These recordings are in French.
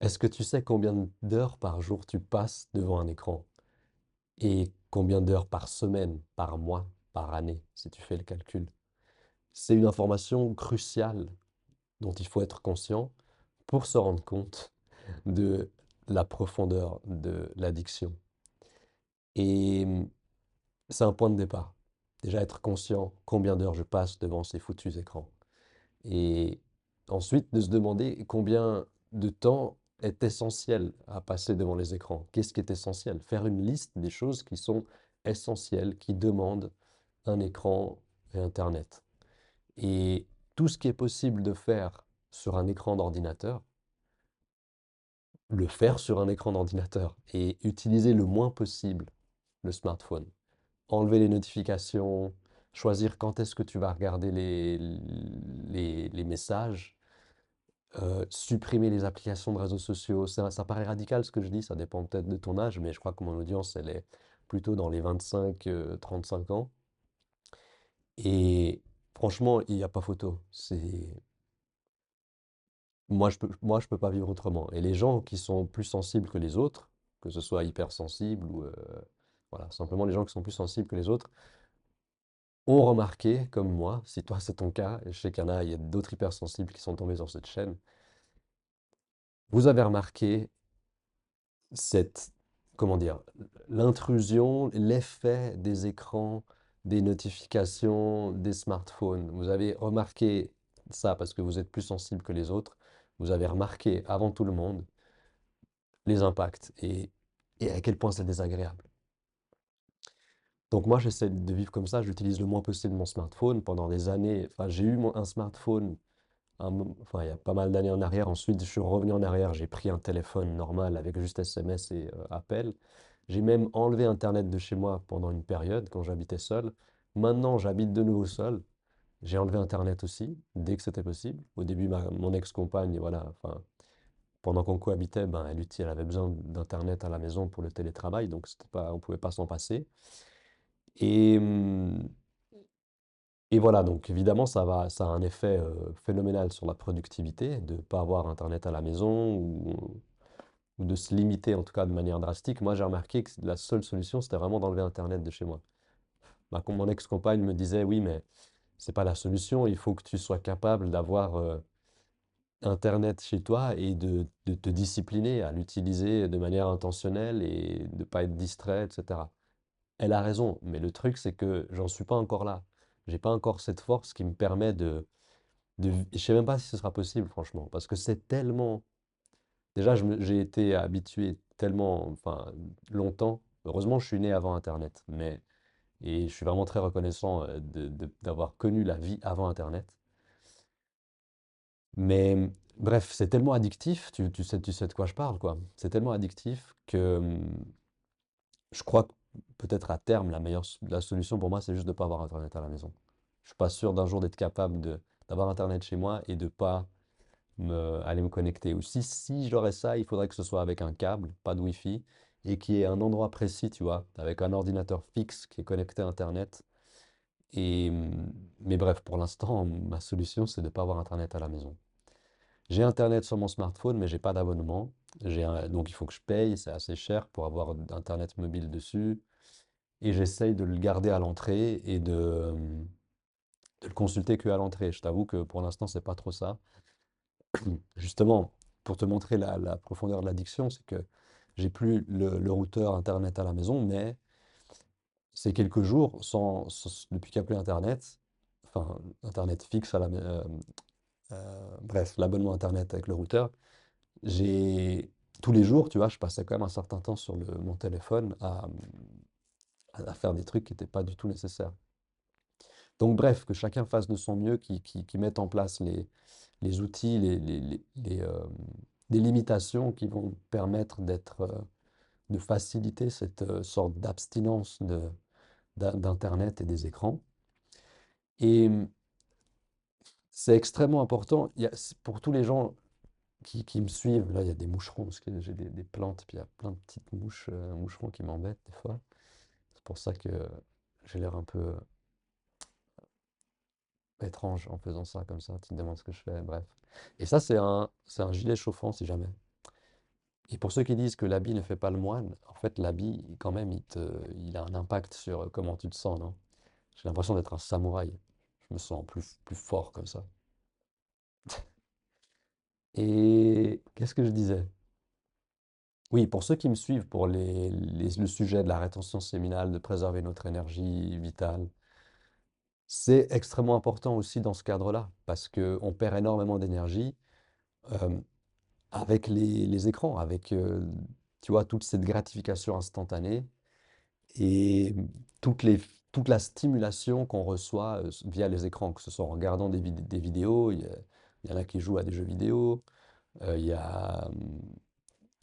Est-ce que tu sais combien d'heures par jour tu passes devant un écran? Et combien d'heures par semaine, par mois, par année, si tu fais le calcul? C'est une information cruciale dont il faut être conscient pour se rendre compte de la profondeur de l'addiction. Et c'est un point de départ. Déjà être conscient combien d'heures je passe devant ces foutus écrans. Et ensuite, de se demander combien de temps est essentiel à passer devant les écrans. Qu'est-ce qui est essentiel? Faire une liste des choses qui sont essentielles, qui demandent un écran et Internet. Et tout ce qui est possible de faire sur un écran d'ordinateur, le faire sur un écran d'ordinateur et utiliser le moins possible le smartphone. Enlever les notifications, choisir quand est-ce que tu vas regarder les messages, supprimer les applications de réseaux sociaux. Ça paraît radical ce que je dis, ça dépend peut-être de ton âge, mais je crois que mon audience, elle est plutôt dans les 25-35 ans. Et franchement, il n'y a pas photo. Moi, je peux pas vivre autrement. Et les gens qui sont plus sensibles que les autres, que ce soit hypersensibles ou voilà, simplement les gens qui sont plus sensibles que les autres, ont remarqué, comme moi, si toi c'est ton cas, et je sais qu'il y en a, il y a d'autres hypersensibles qui sont tombés sur cette chaîne, vous avez remarqué cette, comment dire, l'intrusion, l'effet des écrans, des notifications, des smartphones. Vous avez remarqué ça parce que vous êtes plus sensible que les autres. Vous avez remarqué avant tout le monde les impacts et à quel point c'est désagréable. Donc moi, j'essaie de vivre comme ça. J'utilise le moins possible mon smartphone pendant des années. Enfin, j'ai eu un smartphone enfin, il y a pas mal d'années en arrière. Ensuite, je suis revenu en arrière. J'ai pris un téléphone normal avec juste SMS et appel. J'ai même enlevé Internet de chez moi pendant une période quand j'habitais seul. Maintenant, j'habite de nouveau seul. J'ai enlevé Internet aussi, dès que c'était possible. Au début, mon ex-compagne, voilà, enfin, pendant qu'on cohabitait, ben, elle avait besoin d'Internet à la maison pour le télétravail, donc c'était pas, on pouvait pas s'en passer. Et, et voilà, donc évidemment, ça a un effet phénoménal sur la productivité de ne pas avoir Internet à la maison ou de se limiter en tout cas de manière drastique. Moi, j'ai remarqué que la seule solution, c'était vraiment d'enlever Internet de chez moi. Mon ex-compagne me disait, oui, mais c'est pas la solution, il faut que tu sois capable d'avoir Internet chez toi et de te discipliner à l'utiliser de manière intentionnelle et de ne pas être distrait, etc. Elle a raison, mais le truc, c'est que j'en suis pas encore là. J'ai pas encore cette force qui me permet je sais même pas si ce sera possible, franchement, parce que c'est tellement. Déjà, j'ai été habitué tellement, enfin, longtemps. Heureusement, je suis né avant Internet, et je suis vraiment très reconnaissant d'avoir connu la vie avant Internet. Mais bref, c'est tellement addictif, tu sais de quoi je parle, quoi. C'est tellement addictif que je crois que peut-être à terme, la solution pour moi, c'est juste de ne pas avoir Internet à la maison. Je suis pas sûr d'un jour d'être capable d'avoir Internet chez moi et de pas aller me connecter. Ou si j'aurais ça, il faudrait que ce soit avec un câble, pas de Wi-Fi, et qu'il y ait un endroit précis, tu vois, avec un ordinateur fixe qui est connecté à Internet. Mais bref, pour l'instant, ma solution, c'est de ne pas avoir Internet à la maison. J'ai Internet sur mon smartphone, mais j'ai pas d'abonnement. Donc il faut que je paye, c'est assez cher pour avoir Internet mobile dessus. Et j'essaye de le garder à l'entrée et de le consulter que à l'entrée. Je t'avoue que pour l'instant, c'est pas trop ça. Justement, pour te montrer la profondeur de l'addiction, c'est que j'ai plus le routeur Internet à la maison, mais c'est quelques jours depuis qu'il n'y a plus Internet, enfin Internet fixe bref, l'abonnement Internet avec le routeur. J'ai tous les jours, tu vois, je passais quand même un certain temps sur mon téléphone à faire des trucs qui n'étaient pas du tout nécessaires. Donc bref, que chacun fasse de son mieux, qui mette en place les outils, des limitations qui vont permettre de faciliter cette sorte d'abstinence d'Internet et des écrans. Et c'est extrêmement important. Pour tous les gens qui me suivent, là, il y a des moucherons, parce que j'ai des plantes, puis il y a plein de petites moucherons qui m'embêtent des fois. C'est pour ça que j'ai l'air un peu étrange en faisant ça comme ça. Tu te demandes ce que je fais, bref. Et ça, c'est un gilet chauffant, si jamais. Et pour ceux qui disent que l'habit ne fait pas le moine, en fait, l'habit, quand même, il a un impact sur comment tu te sens, non? J'ai l'impression d'être un samouraï. Je me sens plus fort comme ça. Et qu'est-ce que je disais? Oui, pour ceux qui me suivent, pour le sujet de la rétention séminale, de préserver notre énergie vitale, c'est extrêmement important aussi dans ce cadre-là, parce qu'on perd énormément d'énergie euh, avec les écrans, avec, tu vois, toute cette gratification instantanée et toutes les, toute la stimulation qu'on reçoit via les écrans, que ce soit en regardant des vidéos, il y en a qui jouent à des jeux vidéo, il y a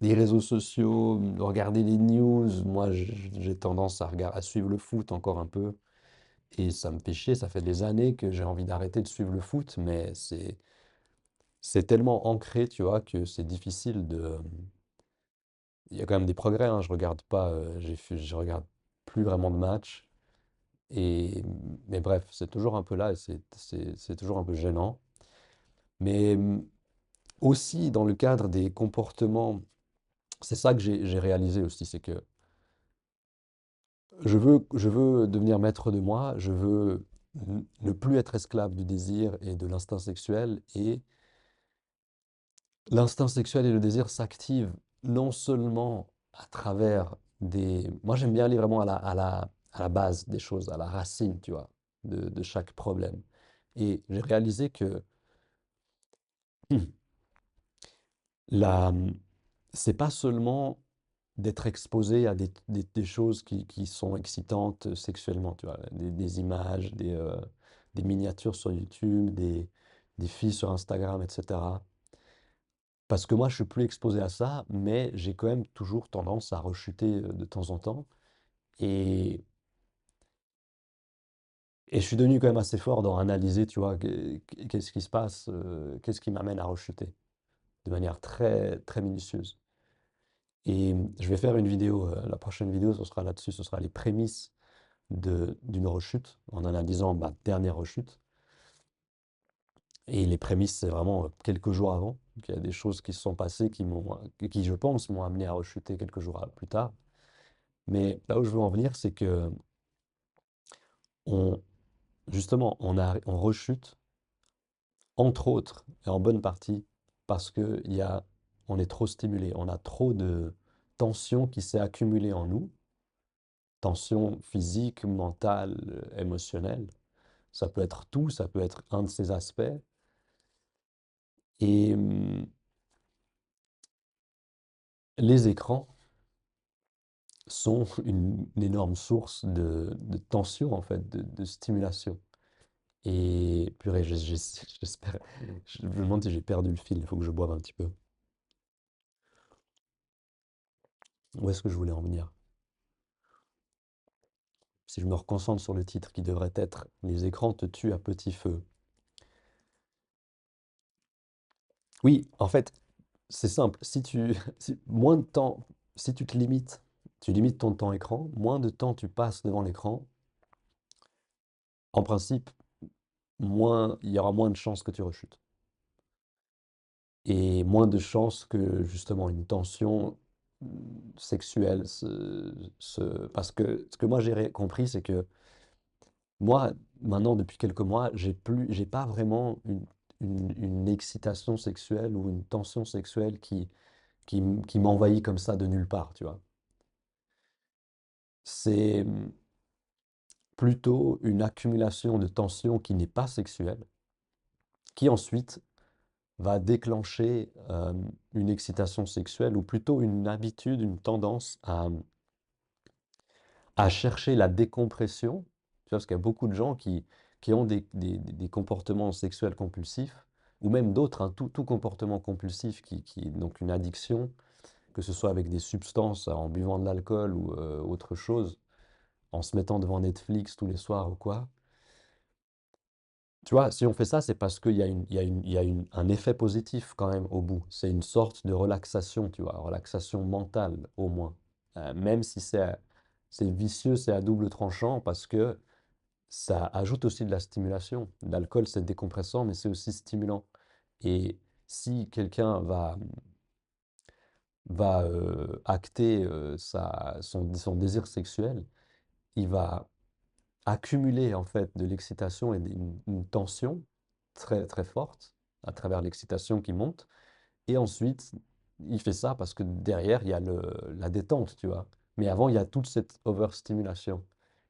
les réseaux sociaux, regarder les news. Moi, j'ai tendance à suivre le foot encore un peu. Et ça me fait chier, ça fait des années que j'ai envie d'arrêter de suivre le foot, mais c'est tellement ancré, tu vois, que c'est difficile de... Il y a quand même des progrès, hein, je regarde pas, je regarde plus vraiment de matchs. Et, mais bref, c'est toujours un peu là et c'est toujours un peu gênant. Mais aussi dans le cadre des comportements, c'est ça que j'ai réalisé aussi, c'est que je veux devenir maître de moi, je veux ne plus être esclave du désir et de l'instinct sexuel. Et l'instinct sexuel et le désir s'activent non seulement à travers des... Moi, j'aime bien aller vraiment à la base des choses, à la racine, tu vois, de chaque problème. Et j'ai réalisé que la, c'est pas seulement d'être exposé à des choses qui sont excitantes sexuellement, tu vois, des images, des miniatures sur YouTube, des filles sur Instagram, etc. Parce que moi, je suis plus exposé à ça, mais j'ai quand même toujours tendance à rechuter de temps en temps. Et, et je suis devenu quand même assez fort dans analyser, tu vois, qu'est-ce qui se passe, qu'est-ce qui m'amène à rechuter, de manière très, très minutieuse. Et je vais faire une vidéo, la prochaine vidéo, ce sera là-dessus, ce sera les prémices d'une rechute, en analysant ma dernière rechute. Et les prémices, c'est vraiment quelques jours avant. Donc, il y a des choses qui se sont passées qui, je pense, m'ont amené à rechuter quelques jours plus tard. Mais là où je veux en venir, c'est que on, justement, on rechute, entre autres, et en bonne partie, parce que on est trop stimulé. On a trop de tension qui s'est accumulée en nous, tension physique, mentale, émotionnelle. Ça peut être tout, ça peut être un de ces aspects. Et les écrans sont une énorme source de tension, en fait, de stimulation. Et purée, j'espère, je me demande si j'ai perdu le fil, il faut que je boive un petit peu. Où est-ce que je voulais en venir? Si je me reconcentre sur le titre qui devrait être Les écrans te tuent à petit feu. Oui, en fait, c'est simple. Moins de temps, si tu te limites, tu limites ton temps écran, moins de temps tu passes devant l'écran, en principe, il y aura moins de chances que tu rechutes. Et moins de chances que justement une tension sexuelle Parce que ce que moi j'ai compris, c'est que moi, maintenant, depuis quelques mois, j'ai pas vraiment une excitation sexuelle ou une tension sexuelle qui m'envahit comme ça de nulle part, tu vois. C'est plutôt une accumulation de tensions qui n'est pas sexuelle, qui ensuite va déclencher une excitation sexuelle ou plutôt une habitude, une tendance à chercher la décompression. Tu vois, parce qu'il y a beaucoup de gens qui ont des comportements sexuels compulsifs ou même d'autres, hein, tout comportement compulsif donc une addiction, que ce soit avec des substances, en buvant de l'alcool ou autre chose, en se mettant devant Netflix tous les soirs ou quoi. Tu vois, si on fait ça, c'est parce qu'il y a un effet positif quand même au bout. C'est une sorte de relaxation, tu vois, relaxation mentale au moins. Même si c'est vicieux, c'est à double tranchant parce que ça ajoute aussi de la stimulation. L'alcool, c'est décompressant, mais c'est aussi stimulant. Et si quelqu'un va acter son désir sexuel, il va accumuler en fait de l'excitation et une tension très très forte à travers l'excitation qui monte. Et ensuite, il fait ça parce que derrière, il y a la détente, tu vois. Mais avant, il y a toute cette overstimulation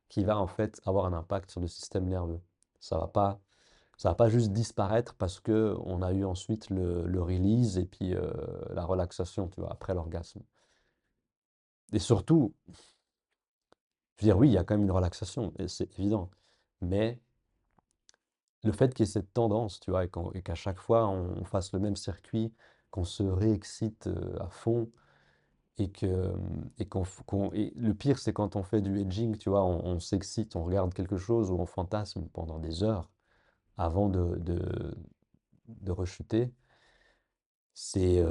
qui va en fait avoir un impact sur le système nerveux. Ça va pas, ça va pas juste disparaître parce que on a eu ensuite le release et puis la relaxation, tu vois, après l'orgasme. Et surtout, je veux dire, oui, il y a quand même une relaxation, et c'est évident. Mais le fait qu'il y ait cette tendance, tu vois, et qu'à chaque fois on fasse le même circuit, qu'on se réexcite à fond, et le pire, c'est quand on fait du edging, tu vois, on s'excite, on regarde quelque chose ou on fantasme pendant des heures avant de rechuter. C'est,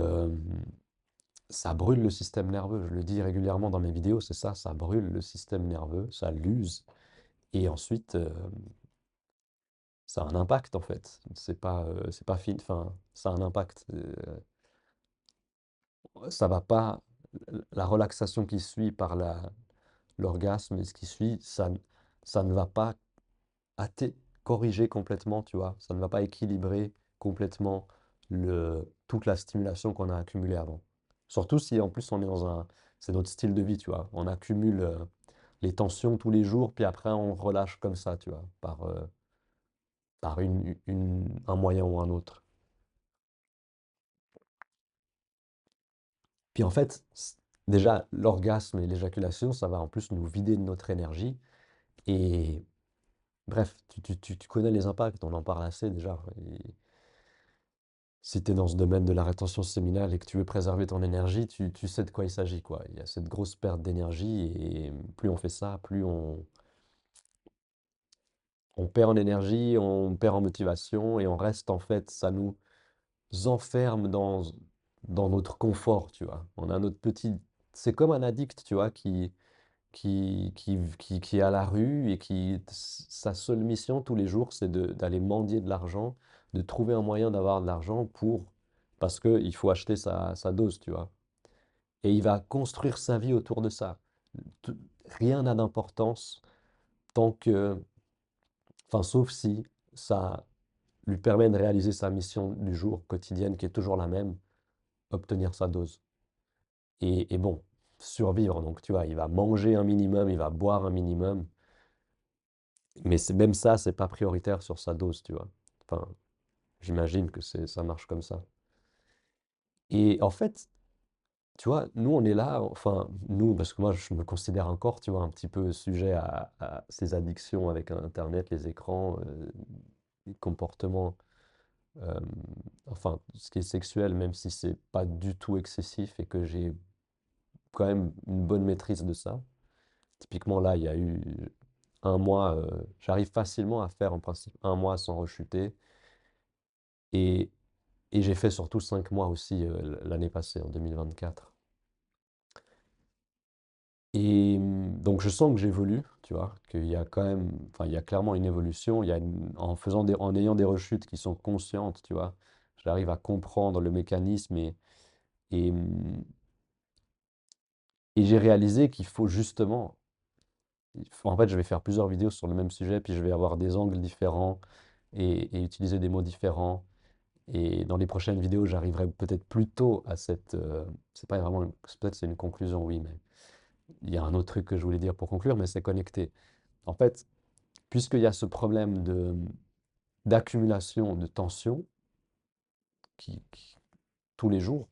ça brûle le système nerveux. Je le dis régulièrement dans mes vidéos, c'est ça, ça brûle le système nerveux, ça l'use. Et ensuite, ça a un impact en fait. C'est pas fini, enfin, ça a un impact. Ça va pas, la relaxation qui suit par l'orgasme et ce qui suit, ça ne va pas corriger complètement, tu vois. Ça ne va pas équilibrer complètement toute la stimulation qu'on a accumulée avant. Surtout si en plus on est c'est notre style de vie, tu vois. On accumule les tensions tous les jours, puis après on relâche comme ça, tu vois, par un moyen ou un autre. Puis en fait, déjà, l'orgasme et l'éjaculation, ça va en plus nous vider de notre énergie. Et bref, tu connais les impacts, on en parle assez déjà. Et si tu es dans ce domaine de la rétention séminale et que tu veux préserver ton énergie, tu sais de quoi il s'agit, quoi. Il y a cette grosse perte d'énergie et plus on fait ça, plus on perd en énergie, on perd en motivation et on reste en fait, ça nous enferme dans notre confort, tu vois. On a notre petit... C'est comme un addict, tu vois, qui est à la rue et sa seule mission tous les jours, c'est d'aller mendier de l'argent, de trouver un moyen d'avoir de l'argent parce qu'il faut acheter sa dose, tu vois. Et il va construire sa vie autour de ça. Tout- Rien n'a d'importance tant que, enfin, sauf si ça lui permet de réaliser sa mission du jour quotidienne qui est toujours la même, obtenir sa dose. Et bon, survivre. Donc, tu vois, il va manger un minimum, il va boire un minimum. Mais même ça, c'est pas prioritaire sur sa dose, tu vois. Enfin, j'imagine que ça marche comme ça. Et en fait, tu vois, nous, on est là, enfin, nous, parce que moi, je me considère encore, tu vois, un petit peu sujet à ces addictions avec Internet, les écrans, les comportements, euh, enfin, ce qui est sexuel, même si c'est pas du tout excessif et que j'ai quand même une bonne maîtrise de ça. Typiquement, là, il y a eu un mois, j'arrive facilement à faire en principe un mois sans rechuter. Et, et j'ai fait surtout 5 mois aussi l'année passée, en 2024. Et donc je sens que j'évolue, tu vois, qu'il y a quand même, enfin il y a clairement une évolution. En ayant des rechutes qui sont conscientes, tu vois, j'arrive à comprendre le mécanisme et, hum, et j'ai réalisé qu'il faut justement, en fait je vais faire plusieurs vidéos sur le même sujet, puis je vais avoir des angles différents et utiliser des mots différents. Et dans les prochaines vidéos, j'arriverai peut-être plus tôt à c'est pas vraiment, peut-être c'est une conclusion, oui, mais il y a un autre truc que je voulais dire pour conclure, mais c'est connecté. En fait, puisqu'il y a ce problème d'accumulation de tension tous les jours,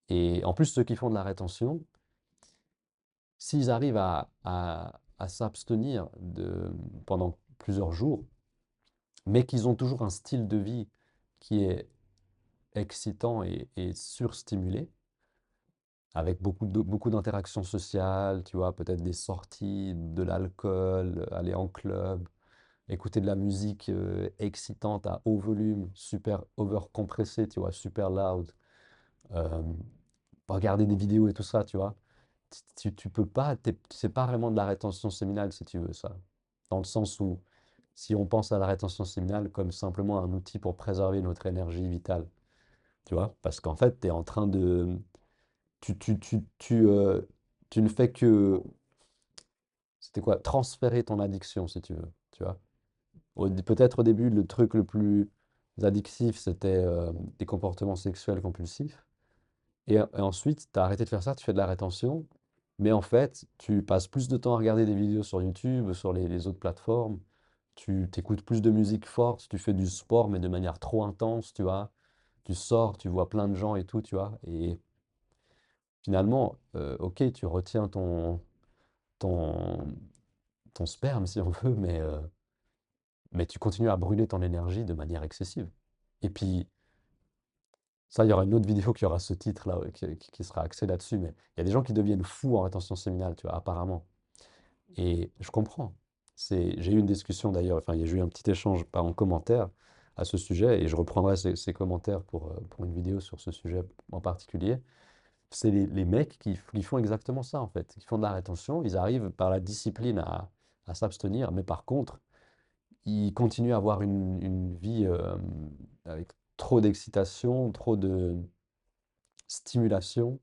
et en plus ceux qui font de la rétention, s'ils arrivent à s'abstenir pendant plusieurs jours, mais qu'ils ont toujours un style de vie qui est excitant et surstimulé, avec beaucoup d'interactions sociales, tu vois, peut-être des sorties, de l'alcool, aller en club, écouter de la musique excitante à haut volume, super overcompressée, tu vois, super loud, euh, regarder des vidéos et tout ça, tu vois. Tu peux pas, c'est pas vraiment de la rétention séminale si tu veux ça. Dans le sens où, si on pense à la rétention séminale comme simplement un outil pour préserver notre énergie vitale, tu vois, parce qu'en fait, tu es en train tu ne fais que, c'était quoi, transférer ton addiction, si tu veux, tu vois. Peut-être au début, le truc le plus addictif, c'était des comportements sexuels compulsifs. Et ensuite, tu as arrêté de faire ça, tu fais de la rétention. Mais en fait, tu passes plus de temps à regarder des vidéos sur YouTube, sur les autres plateformes. Tu t'écoutes plus de musique forte, tu fais du sport, mais de manière trop intense, tu vois. Tu sors, tu vois plein de gens et tout, tu vois. Et finalement, ok, tu retiens ton, ton sperme, si on veut, mais tu continues à brûler ton énergie de manière excessive. Et puis, ça, il y aura une autre vidéo qui aura ce titre-là, ouais, qui sera axée là-dessus, mais il y a des gens qui deviennent fous en rétention séminale, tu vois, apparemment. Et je comprends. J'ai eu une discussion d'ailleurs, enfin, j'ai eu un petit échange pas en commentaire à ce sujet, et je reprendrai ces commentaires pour une vidéo sur ce sujet en particulier. C'est les mecs qui font exactement ça, en fait. Qui font de la rétention, ils arrivent par la discipline à s'abstenir, mais par contre, ils continuent à avoir une vie avec trop d'excitation, trop de stimulation,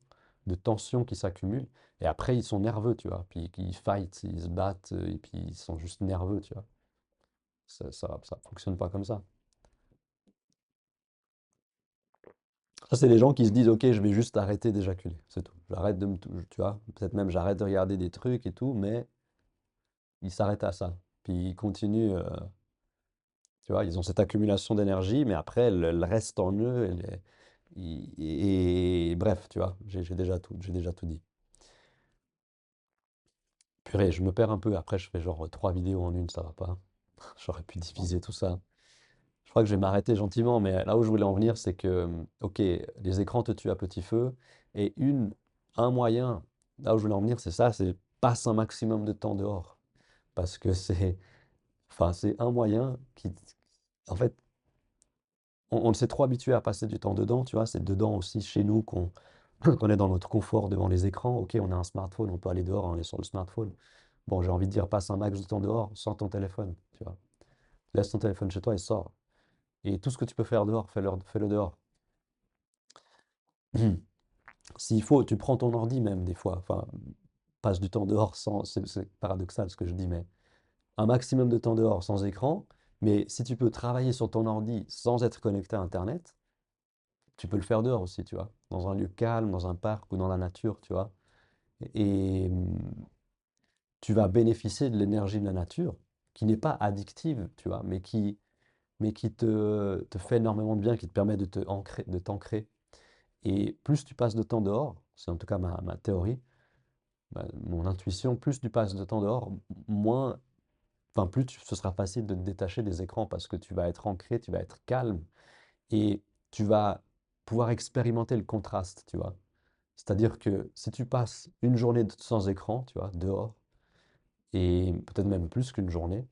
de tension qui s'accumulent. Et après, ils sont nerveux, tu vois. Puis ils fight, ils se battent, et puis ils sont juste nerveux, tu vois. Ça fonctionne pas comme ça. Ça, c'est les gens qui se disent, ok, je vais juste arrêter d'éjaculer, c'est tout. J'arrête de me, tu vois, peut-être même j'arrête de regarder des trucs et tout, mais ils s'arrêtent à ça. Puis ils continuent, tu vois, ils ont cette accumulation d'énergie, mais après, elle reste en eux. Et bref, tu vois, j'ai déjà tout dit. Purée, je me perds un peu. Après, je fais genre trois vidéos en une, ça va pas. J'aurais pu diviser tout ça. Je crois que je vais m'arrêter gentiment, mais là où je voulais en venir, c'est que, ok, les écrans te tuent à petit feu, et un moyen, là où je voulais en venir, c'est ça, c'est passe un maximum de temps dehors. Parce que enfin, c'est un moyen qui, en fait, on s'est trop habitué à passer du temps dedans, tu vois, c'est dedans aussi chez nous qu'on est dans notre confort devant les écrans. Ok, on a un smartphone, on peut aller dehors, on est sur le smartphone. Bon, j'ai envie de dire, passe un max de temps dehors sans ton téléphone, tu vois. Laisse ton téléphone chez toi et sors. Et tout ce que tu peux faire dehors, fais-le dehors. S'il faut, tu prends ton ordi même des fois. Enfin, passe du temps dehors sans. C'est paradoxal ce que je dis, mais un maximum de temps dehors sans écran. Mais si tu peux travailler sur ton ordi sans être connecté à Internet, tu peux le faire dehors aussi, tu vois. Dans un lieu calme, dans un parc ou dans la nature, tu vois. Et tu vas bénéficier de l'énergie de la nature, qui n'est pas addictive, tu vois, mais qui te fait énormément de bien, qui te permet de t'ancrer. Et plus tu passes de temps dehors, c'est en tout cas ma théorie, mon intuition, plus tu passes de temps dehors, moins, enfin ce sera facile de te détacher des écrans parce que tu vas être ancré, tu vas être calme et tu vas pouvoir expérimenter le contraste, tu vois. C'est-à-dire que si tu passes une journée sans écran, tu vois, dehors, et peut-être même plus qu'une journée,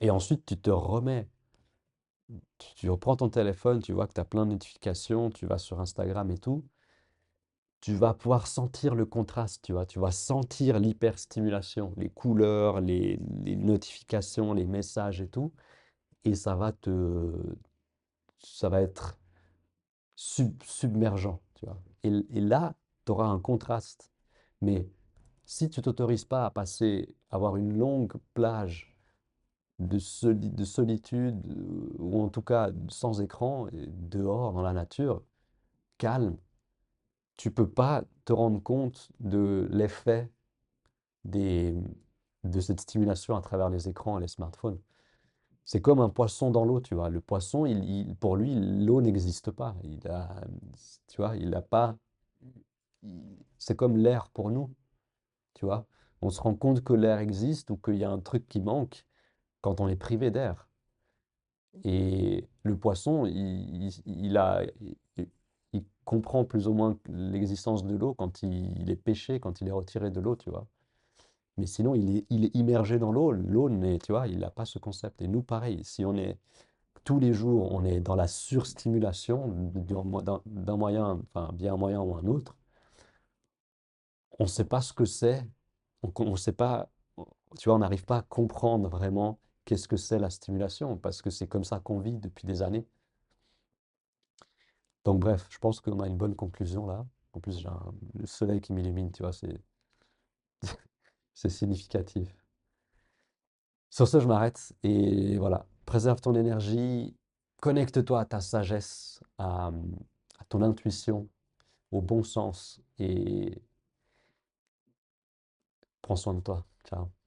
et ensuite tu te remets, tu reprends ton téléphone, tu vois que tu as plein de notifications, tu vas sur Instagram et tout, tu vas pouvoir sentir le contraste, tu vois. Tu vas sentir l'hyperstimulation, les couleurs, les notifications, les messages et tout. Et ça va être submergent, tu vois. Et là, tu auras un contraste. Mais si tu t'autorises pas à avoir une longue plage de solitude, ou en tout cas sans écran, et dehors, dans la nature, calme, tu peux pas te rendre compte de l'effet des, de cette stimulation à travers les écrans et les smartphones. C'est comme un poisson dans l'eau, tu vois. Le poisson, pour lui, l'eau n'existe pas. Tu vois, il n'a pas. C'est comme l'air pour nous, tu vois. On se rend compte que l'air existe ou qu'il y a un truc qui manque quand on est privé d'air. Et le poisson, il comprend plus ou moins l'existence de l'eau quand il est pêché, quand il est retiré de l'eau, tu vois. Mais sinon, il est immergé dans l'eau. L'eau, tu vois, il n'a pas ce concept. Et nous, pareil, si on est tous les jours, on est dans la surstimulation d'un moyen, enfin, bien un moyen ou un autre, on ne sait pas ce que c'est. On sait pas, tu vois, on n'arrive pas à comprendre vraiment qu'est-ce que c'est la stimulation, parce que c'est comme ça qu'on vit depuis des années. Donc bref, je pense qu'on a une bonne conclusion là. En plus, le soleil qui m'illumine, tu vois, c'est significatif. Sur ce, je m'arrête et voilà. Préserve ton énergie, connecte-toi à ta sagesse, à ton intuition, au bon sens et prends soin de toi. Ciao.